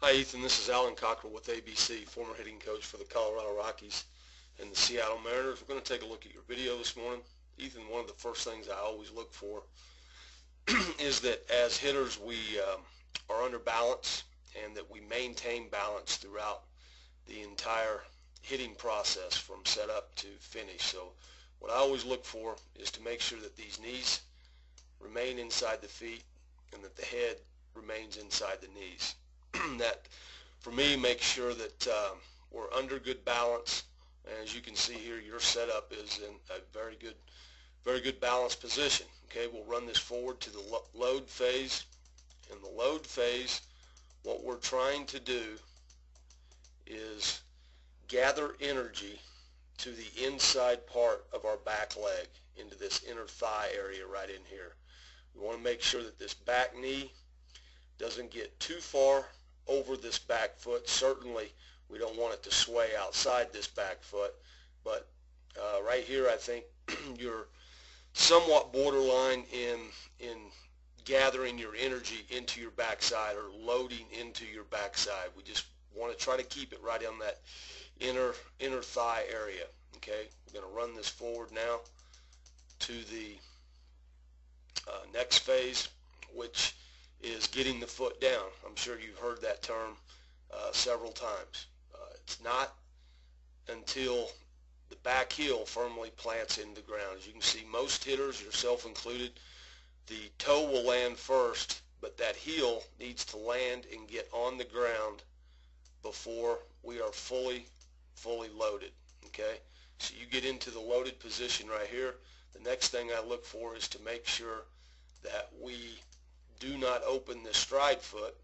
Hi Ethan, this is Alan Cockrell with ABC, former hitting coach for the Colorado Rockies and the Seattle Mariners. We're going to take a look at your video this morning. Ethan, one of the first things I always look for is that as hitters we are under balance and that we maintain balance throughout the entire hitting process from setup to finish. So what I always look for is to make sure that these knees remain inside the feet and that the head remains inside the knees. That for me makes sure that we're under good balance, and as you can see here, your setup is in a very good balanced position. Okay, we'll run this forward to the load phase. In the load phase, what we're trying to do is gather energy to the inside part of our back leg, into this inner thigh area right in here. We want to make sure that this back knee doesn't get too far over this back foot. Certainly we don't want it to sway outside this back foot, but right here I think you're somewhat borderline in gathering your energy into your backside or loading into your backside. We just want to try to keep it right on that inner thigh area. Okay, we're going to run this forward now to the next phase, which is getting the foot down. I'm sure you've heard that term several times. It's not until the back heel firmly plants in the ground. As you can see, most hitters, yourself included, the toe will land first, but that heel needs to land and get on the ground before we are fully loaded. Okay, so you get into the loaded position right here. The next thing I look for is to make sure that we do not open the stride foot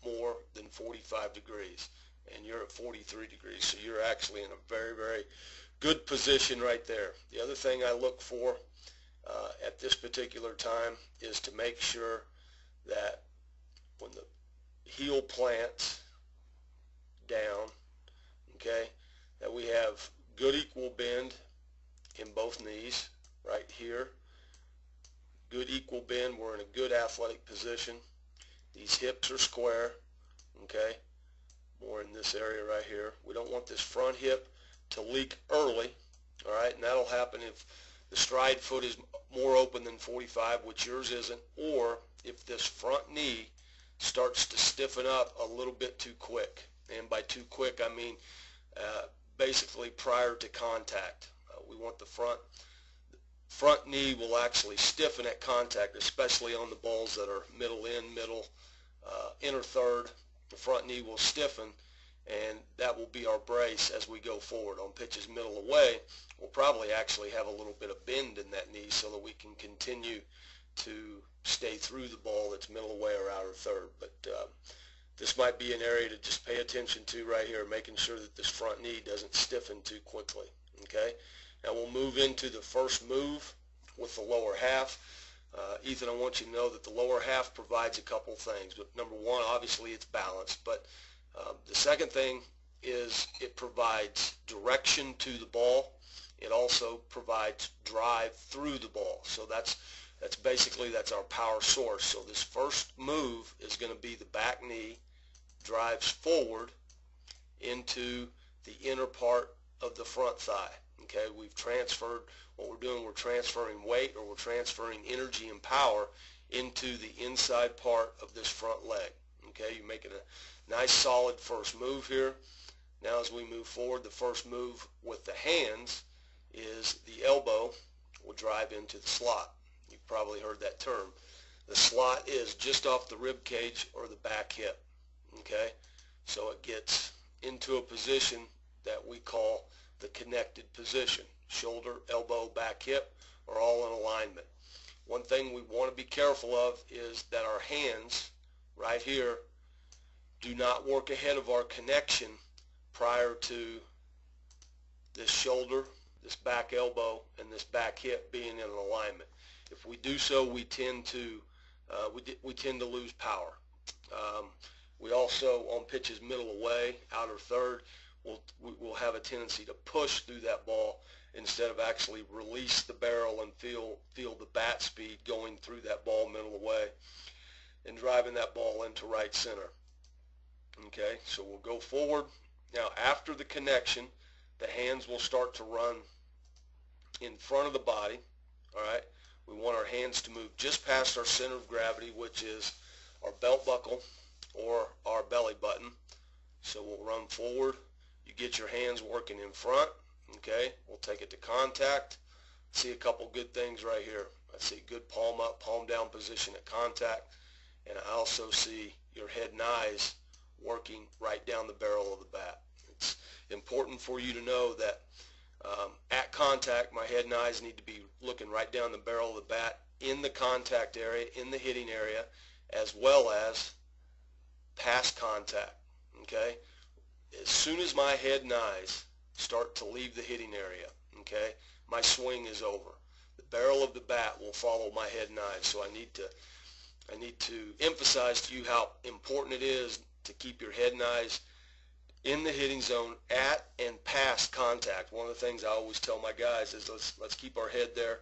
more than 45 degrees, and you're at 43 degrees, so you're actually in a very good position right there. The other thing I look for at this particular time is to make sure that when the heel plants down, okay, that we have good equal bend in both knees right here. Good equal bend. We're in a good athletic position. These hips are square, okay, more in this area right here. We don't want this front hip to leak early, all right, and that'll happen if the stride foot is more open than 45, which yours isn't, or if this front knee starts to stiffen up a little bit too quick. And by too quick, I mean basically prior to contact. We want the front knee will actually stiffen at contact, especially on the balls that are middle in, inner third. The front knee will stiffen, and that will be our brace as we go forward. On pitches middle away, we'll probably actually have a little bit of bend in that knee so that we can continue to stay through the ball that's middle away or outer third. But this might be an area to just pay attention to right here, making sure that this front knee doesn't stiffen too quickly. Okay, now we'll move into the first move with the lower half. Ethan, I want you to know that the lower half provides a couple things. But number one, obviously it's balance, but the second thing is it provides direction to the ball. It also provides drive through the ball. So that's our power source. So this first move is going to be the back knee drives forward into the inner part of the front thigh. Okay, we've transferred, what we're doing, we're transferring weight, or we're transferring energy and power into the inside part of this front leg. Okay, you're making a nice solid first move here. Now as we move forward, the first move with the hands is the elbow will drive into the slot. You've probably heard that term. The slot is just off the rib cage or the back hip. Okay, so it gets into a position that we call the connected position. Shoulder, elbow, back hip are all in alignment. One thing we want to be careful of is that our hands right here do not work ahead of our connection prior to this shoulder, this back elbow, and this back hip being in alignment. If we do so, we tend to lose power. We also, on pitches middle away, outer third, we'll have a tendency to push through that ball instead of actually release the barrel and feel the bat speed going through that ball middle away and driving that ball into right center. Okay, so we'll go forward. Now after the connection, the hands will start to run in front of the body. All right, we want our hands to move just past our center of gravity, which is our belt buckle or our belly button. So we'll run forward. You get your hands working in front. Okay, we'll take it to contact. See a couple good things right here. I see good palm up, palm down position at contact, and I also see your head and eyes working right down the barrel of the bat. It's important for you to know that at contact, my head and eyes need to be looking right down the barrel of the bat in the contact area, in the hitting area, as well as past contact. Okay? As soon as my head and eyes start to leave the hitting area, okay, my swing is over. The barrel of the bat will follow my head and eyes. So I need to emphasize to you how important it is to keep your head and eyes in the hitting zone at and past contact. One of the things I always tell my guys is let's keep our head there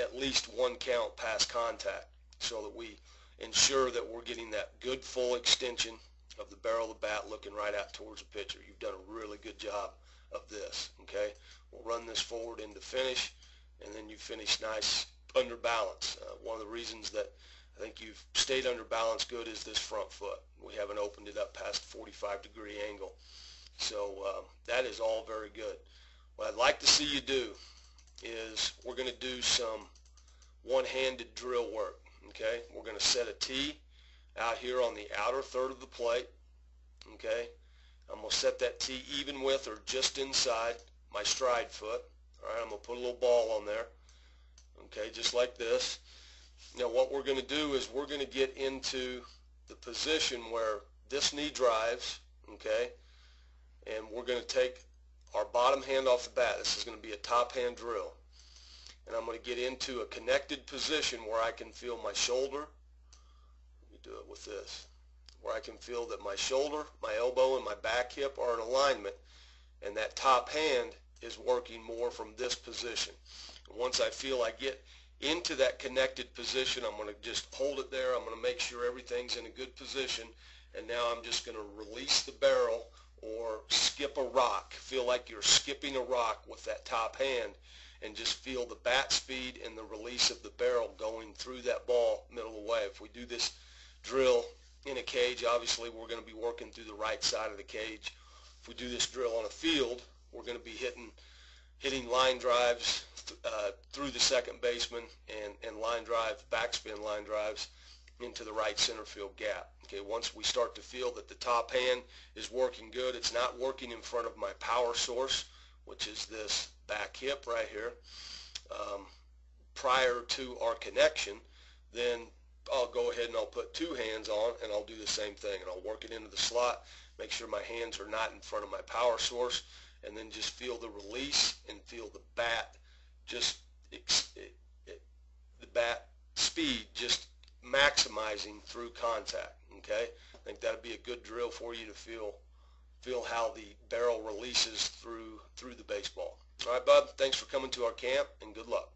at least one count past contact, so that we ensure that we're getting that good full extension of the barrel of the bat looking right out towards the pitcher. You've done a really good job of this. Okay, we'll run this forward into finish, and then you finish nice under balance. One of the reasons that I think you've stayed under balance good is this front foot. We haven't opened it up past 45-degree angle. So that is all very good. What I'd like to see you do is we're going to do some one-handed drill work. Okay, we're going to set a tee out here on the outer third of the plate. Okay, I'm going to set that tee even with or just inside my stride foot. All right, I'm going to put a little ball on there. Okay, just like this. Now what we're going to do is we're going to get into the position where this knee drives, okay, and we're going to take our bottom hand off the bat. This is going to be a top hand drill. And I'm going to get into a connected position where I can feel my shoulder. Let me do it with this. Where I can feel that my shoulder, my elbow, and my back hip are in alignment, and that top hand is working more from this position. And once I feel I get into that connected position, I'm going to just hold it there. I'm going to make sure everything's in a good position, and now I'm just going to release the barrel or skip a rock. Feel like you're skipping a rock with that top hand, and just feel the bat speed and the release of the barrel going through that ball middle of the way. If we do this drill in a cage, obviously we're going to be working through the right side of the cage. If we do this drill on a field, we're going to be hitting line drives through the second baseman and line drive, backspin line drives into the right center field gap. Okay, once we start to feel that the top hand is working good, it's not working in front of my power source, which is this back hip right here, prior to our connection, then I'll go ahead and I'll put two hands on and I'll do the same thing, and I'll work it into the slot, make sure my hands are not in front of my power source, and then just feel the release and feel the bat the bat speed just maximizing through contact. Okay, I think that'd be a good drill for you to feel how the barrel releases through the baseball. All right, bud, thanks for coming to our camp, and good luck.